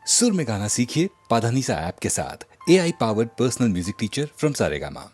सुर में गाना सीखिए पाधानीसा ऐप के साथ। AI powered personal music teacher from Saregama.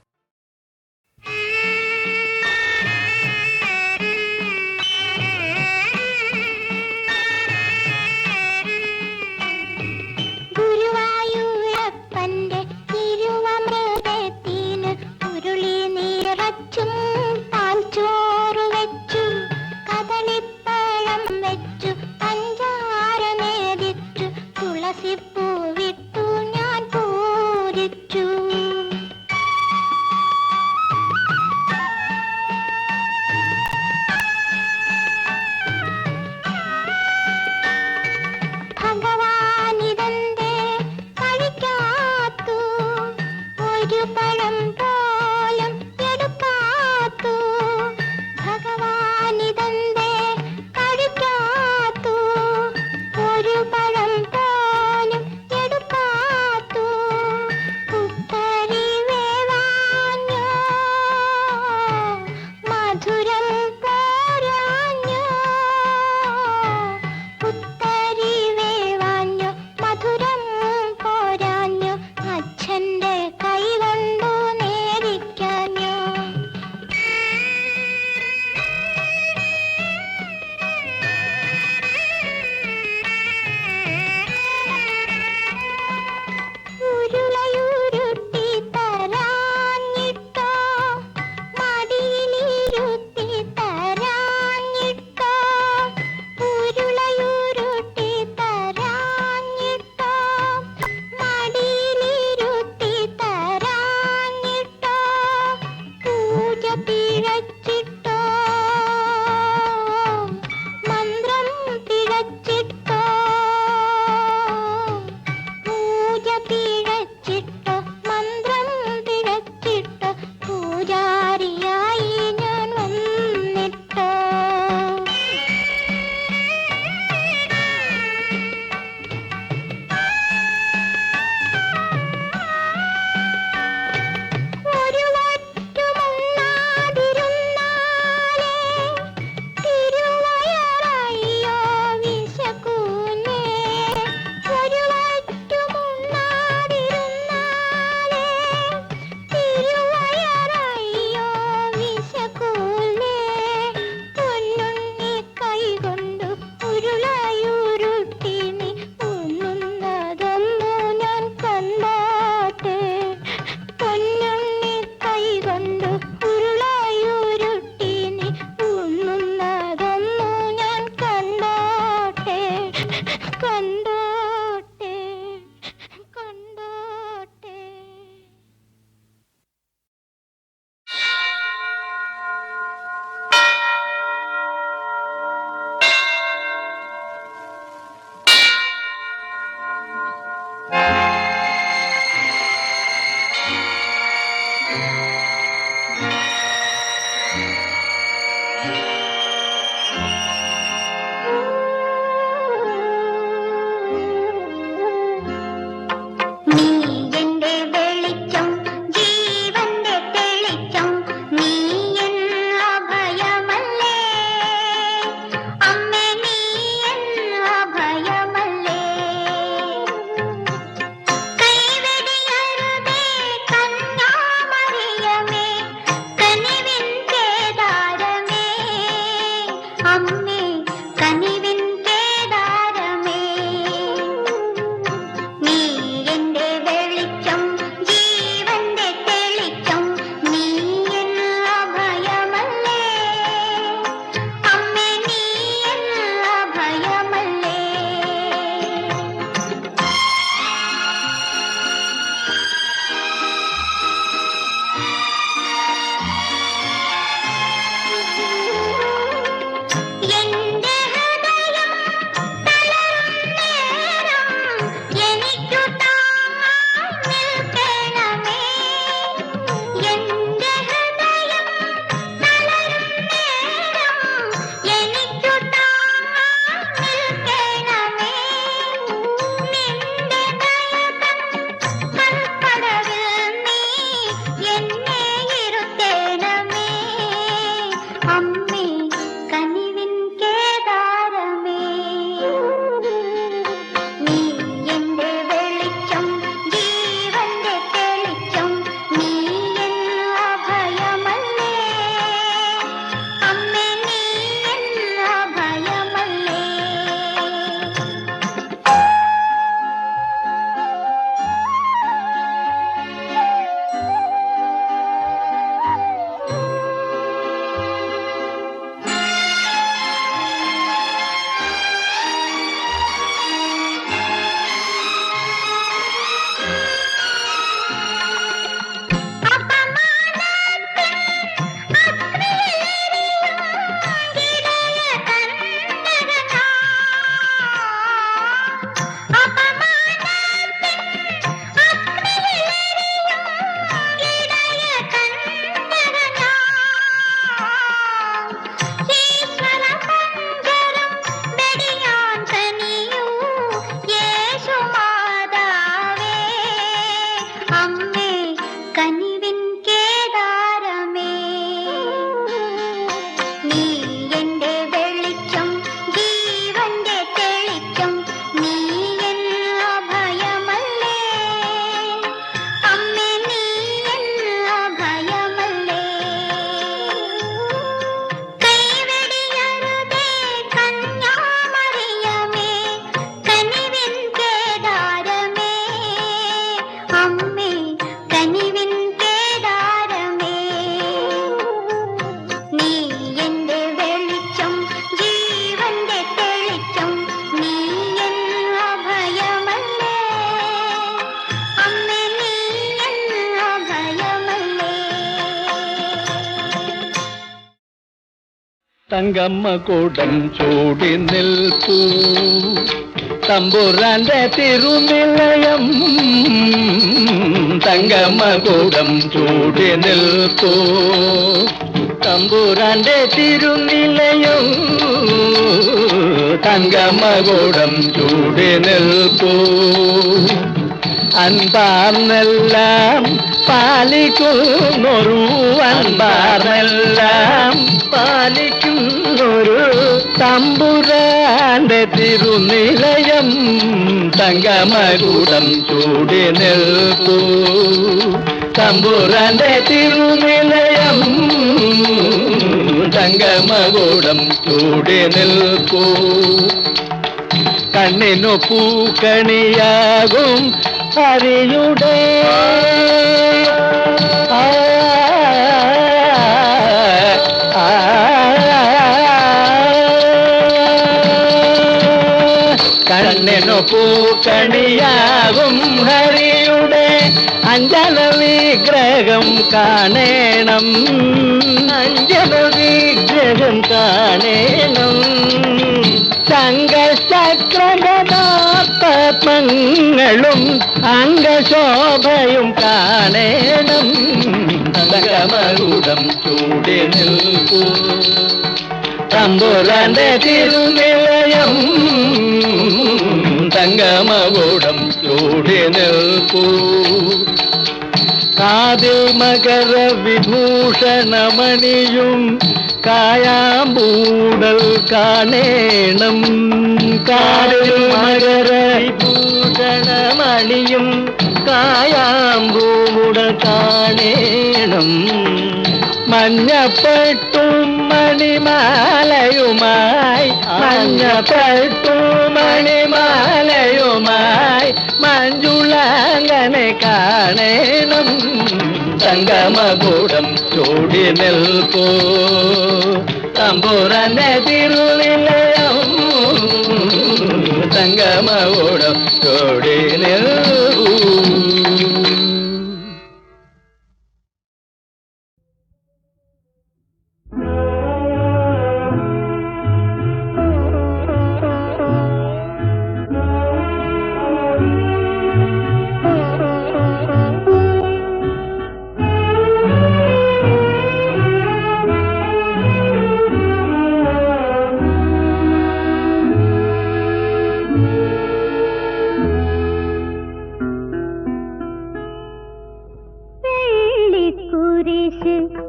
Thankamma കൂടം ചൂടി നിൽപ്പൂ തമ്പുരാന്റെ തിരുനിലയം തങ്കമ്മ കൂടം ചൂടി നിൽപ്പൂ തമ്പുരാന്റെ തിരുനിലയം തങ്കമ്മ കൂടം ചൂടി നിൽപ്പൂ അൻപാർന്നെല്ലാം പാലിക്കുന്നൊരു അൻപാർന്നെല്ലാം പാലിക്കുന്നൊരു തമ്പുരാന്റെ തിരുനിലയം തങ്കമകൂടം ചൂടി നിൽപ്പൂ തമ്പുരാന്റെ തിരുനിലയം തങ്കമകൂടം ചൂടി നിൽപ്പൂ കണ്ണിനു പൂക്കണിയാകും ഹരിയുടെ കണ്ണിനു പൂക്കണിയാകും ഹരിയുടെ അഞ്ജന വിഗ്രഹം കാണേണം അഞ്ജന വിഗ്രഹം കാണേണം സംഘചക്രഗതാപത്മങ്ങളും അംഗശോഭയും കാണേണം തങ്കമകൂടം ചൂടി നിൽപ്പൂ തമ്പുരാന്റെ തിരുനിലയം തങ്കമകൂടം ചൂടി നിൽപ്പൂ കാതിൽ മകര വിഭൂഷണമണിയും കായാമ്പൂടൽ കാണേണം കാതിൽ മകര വിഭൂഷണമണിയും കായാമ്പൂടൽ കാണേണം മഞ്ഞപ്പെട്ടും മണിമാലയുമായി മഞ്ഞപ്പെട്ടും മണിമാലയുമായി മഞ്ജുളാങ്കനെ കാണേണം തങ്കമകൂടം ചൂടി നിൽപ്പൂ തമ്പുരാന്റെ തിരുനിലയം തങ്കമകൂടം ചൂടി നിൽപ്പൂ.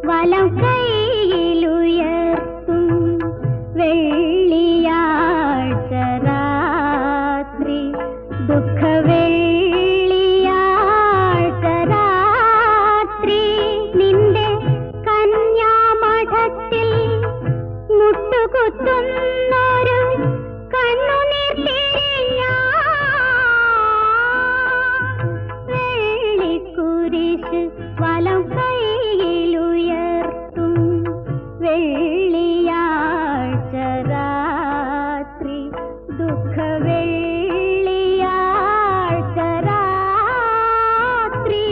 വലം കൈയിലുയർത്തും വെള്ളിയാഴ്ച രാത്രി ദുഃഖവെള്ളിയാഴ്ച രാത്രി നിന്റെ കന്യാമഠത്തിൽ മുട്ടുകുത്തുന്നൊരു കണ്ണുനീർ വെള്ളിക്കുരിശ് വലം കൈയിലുയർത്തും വെള്ളിയാഴ്ച രാത്രി ദുഃഖവെള്ളിയാഴ്ച രാത്രി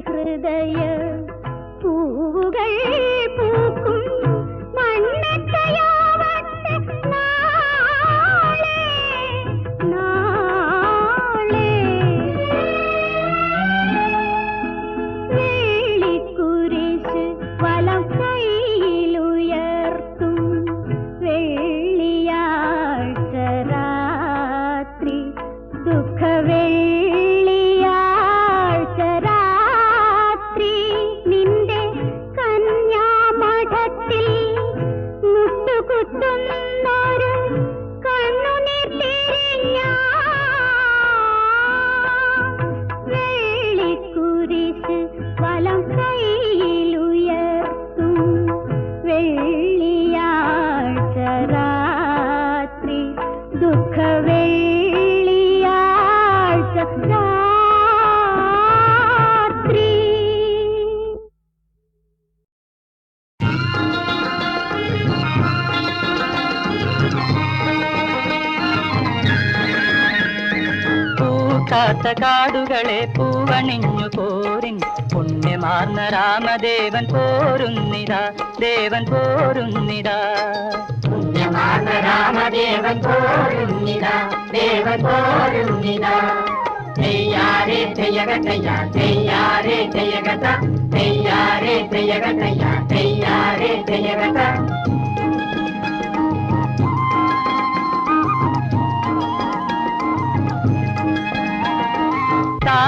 ഹൃദയ പൂവുകൾ പൂക്കും മണ്ണത്തയാവട്ടെ നാളെ നാളെ വെള്ളിക്കുരിശ് വലം കൈയിൽ വെള്ളിയാഴ്ച രാത്രി പൂക്കാത്ത കാടുകളെ പൂവണിഞ്ഞു പോരിൻ പുണ്യമാർന്ന രാമദേവൻ പോരുന്നിതാ ദേവൻ പോരുന്നിതാ പുണ്യമാർന്ന രാമദേവൻ പോരുന്നിതാ ദേവൻ പോരുന്നിതാ തെയ്യാരേ തെയ്യകത്തയ്യ തെയ്യാരേ തെയ്യകത തെയ്യാരേ തെയ്യകത്തയ്യ തെയ്യാരേ തെയ്യകത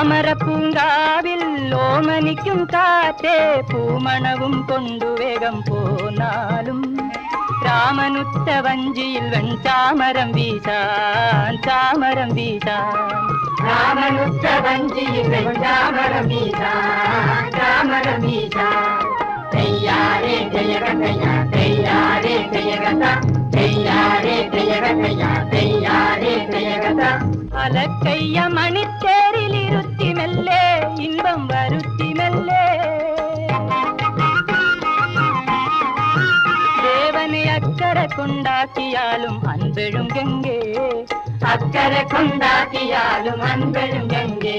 താമരപ്പൂങ്കാവിൽ ഓമനിക്കും കാറ്റേ പൂമണവും കൊണ്ടുവേഗം പോന്നാലും രാമനുറ്റ വഞ്ചിയിൽ വെൺചാമരം വീശാൻ ചാമരം വീശാൻ രാമനുറ്റ വഞ്ചിയിൽ വെൺചാമരം വീശാൻ ചാമരം വീശാൻ തെയ്യാരേ തെയ്യകത്തയ്യ തെയ്യാരേ തെയ്യകത തെയ്യാരേ തെയ്യകത്തയ്യ തെയ്യാരേ തെയ്യകത അലക്കയ്യ മണിത്തേരിലിരുത്തി മെല്ലെ ഇன்பം വരുത്തി മെല്ലെ ദേവനെ അക്കരെ കൊണ്ടാക്കിയാലും അൻപെഴും ഗംഗേ അക്കരെ കൊണ്ടാക്കിയാലും അൻപെഴും ഗംഗേ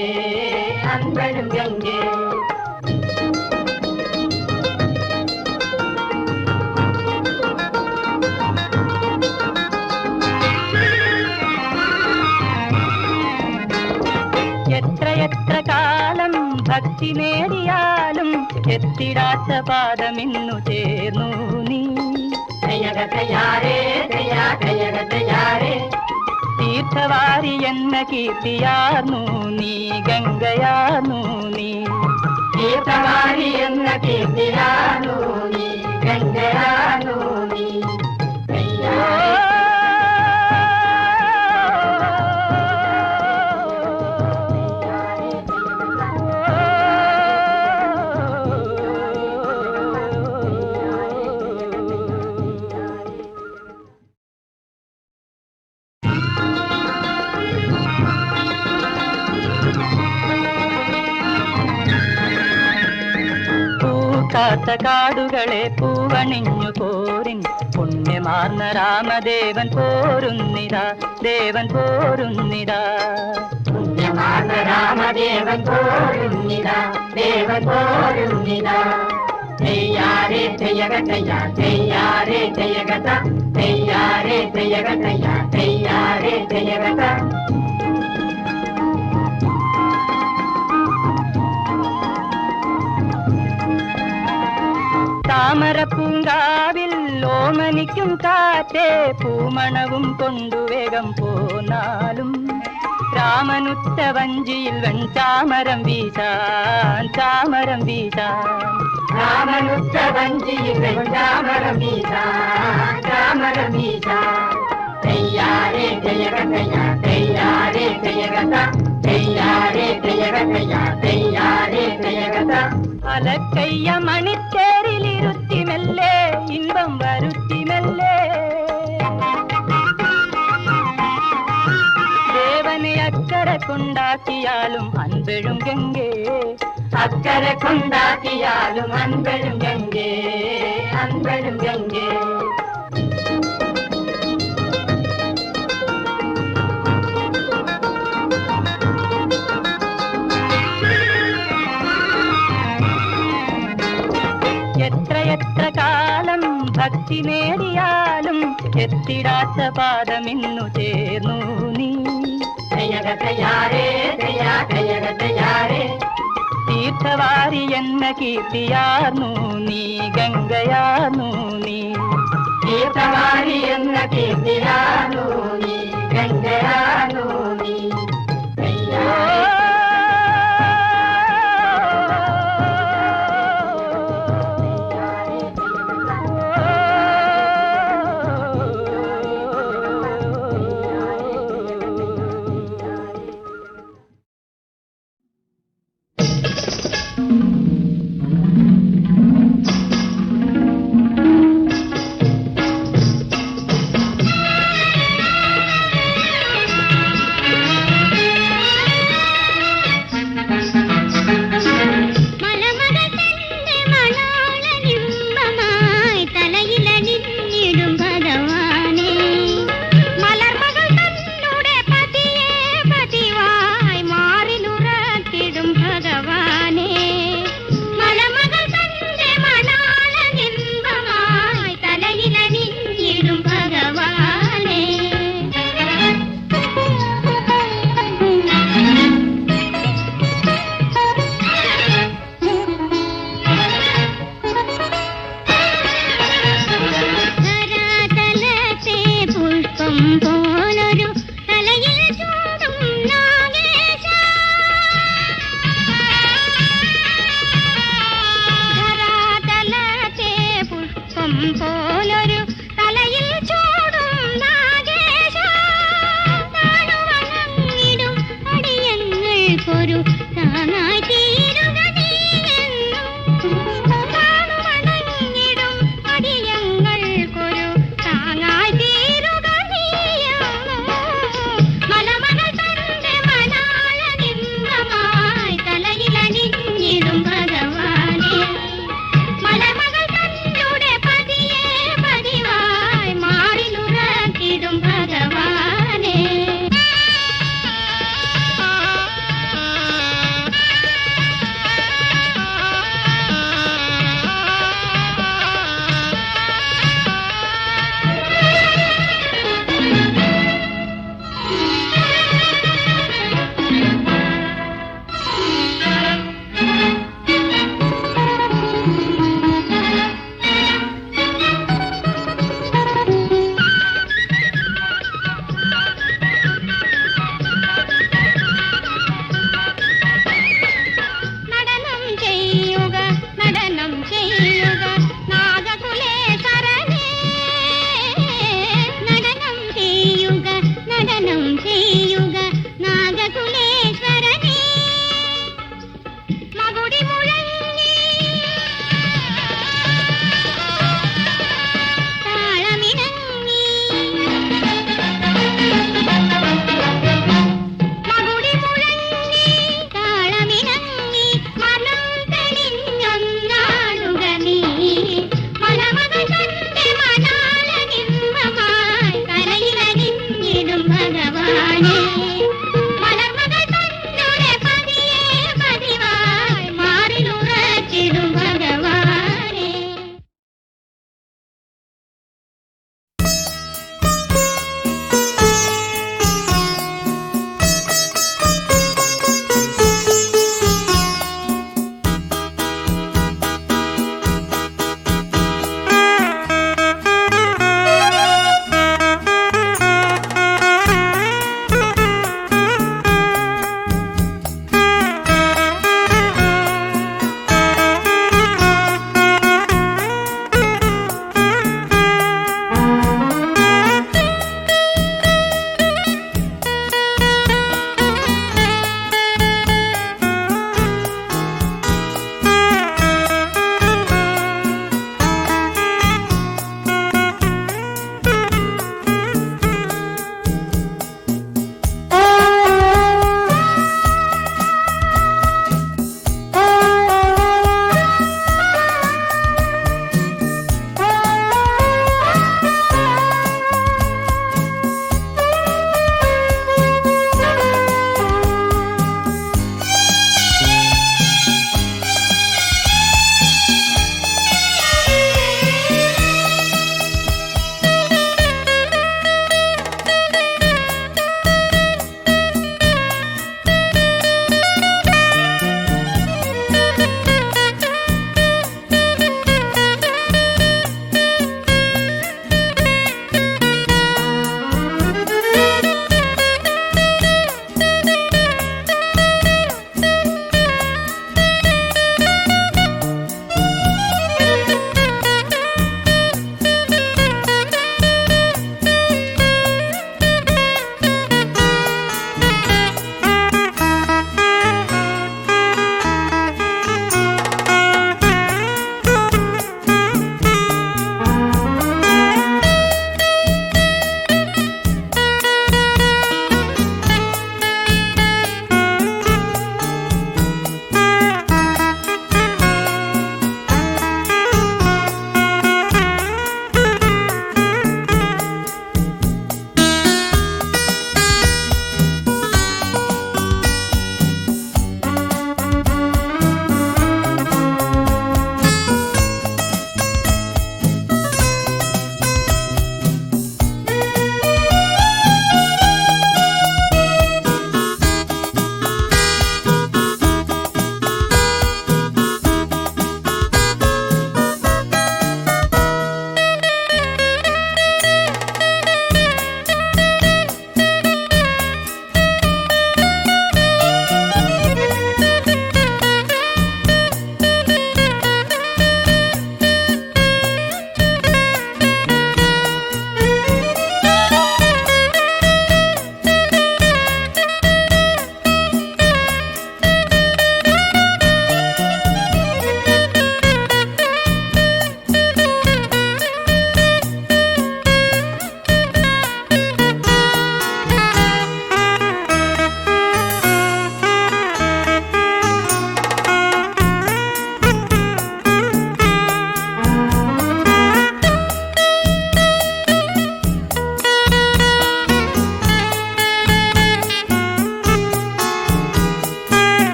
അൻപെഴും ഗംഗേ എത്ര കാലം ഭക്തി നേടിയാലും എത്തിടാത്ത പാദമിന്നു ചേർന്നു നീ തീർത്ഥവാരി എന്ന കീർത്തിയാർന്നു നീ ഗംഗയാർന്നു നീ തീർത്ഥവാരി എന്ന കീർത്തിയാർന്നു നീ ഗംഗയാർന്നു നീ കാത്ത കാടുകളെ പൂവണിഞ്ഞു പോരിൻ പുണ്യമാർന്ന രാമദേവൻ പോരുന്നിതാ ദേവൻ പോരുന്നിതാ പുണ്യമാർന്ന രാമദേവൻ പോരുന്നിതാ ദേവൻ പോരുന്നിതാ തെയ്യാരേ തെയ്യകത്തയ്യ തെയ്യാരേ തെയ്യകത തെയ്യാരേ തെയ്യകത്തയ്യ തെയ്യാരേ തെയ്യകത താമരപ്പൂങ്കാവിൽ ഓമനിക്കും കാറ്റേ പൂമണവും കൊണ്ടുവേഗം പോന്നാലും രാമനുറ്റ വഞ്ചിയിൽ വെൺചാമരം വീശാൻ ചാമരം വീശാൻ രാമനുറ്റ വഞ്ചിയിൽ വെൺചാമരം വീശാൻ ചാമരം വീശാൻ തെയ്യാരേ തെയ്യകത്തയ്യ തെയ്യാരേ തെയ്യകത തെയ്യാരേ തെയ്യകത്തയ്യ തെയ്യാരേ തെയ്യകത അലക്കയ്യ മണിത്തേരിലിരുത്തി മെല്ലെ ഇன்பം വരുത്തി മെല്ലെ ദേവനെ അക്കരെ കൊണ്ടാക്കിയാലും അൻപെഴും ഗംഗേ അക്കരെ കൊണ്ടാക്കിയാലും അൻപെഴും ഗംഗേ അൻപെഴും ഗംഗേ എത്ര കാലം ഭക്തി നേടിയാലും എത്തിടാത്ത പാദമിന്നു ചേർന്നു നീ തീർത്ഥവാരി എന്ന കീർത്തിയാർന്നു നീ ഗംഗയാർന്നു നീ തീർത്ഥവാരി എന്ന കീർത്തിയാർന്നു നീ ഗംഗയാർന്നു